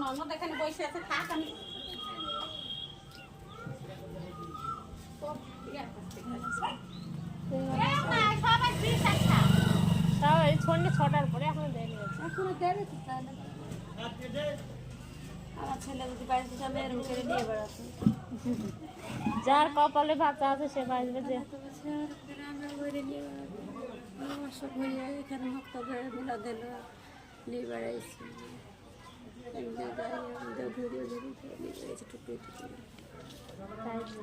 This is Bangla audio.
ননদ এখানে বসে আছে, থাক আমি তাও এই সন্ধ্যে 6টার পরে এখনো দেরি হচ্ছে। এখনো দেবে তো তাহলে আমার ছেলে যদি বাড়িতে যাবে এরকম করে নিয়ে বেড়াতো। যার কপালে বাচ্চা আছে সে বাঁচবে যে। আমরা ঘুরে নিয়ে বেড়াতো, পরামর্শ ঘুরিয়ে এখানে ভক্ত মিলা দিল নিয়ে বেড়াইছি, ঘুরিয়ে ঘুরিয়ে নিয়ে বেড়াইছি টুকরি টুকরি। তাই তো।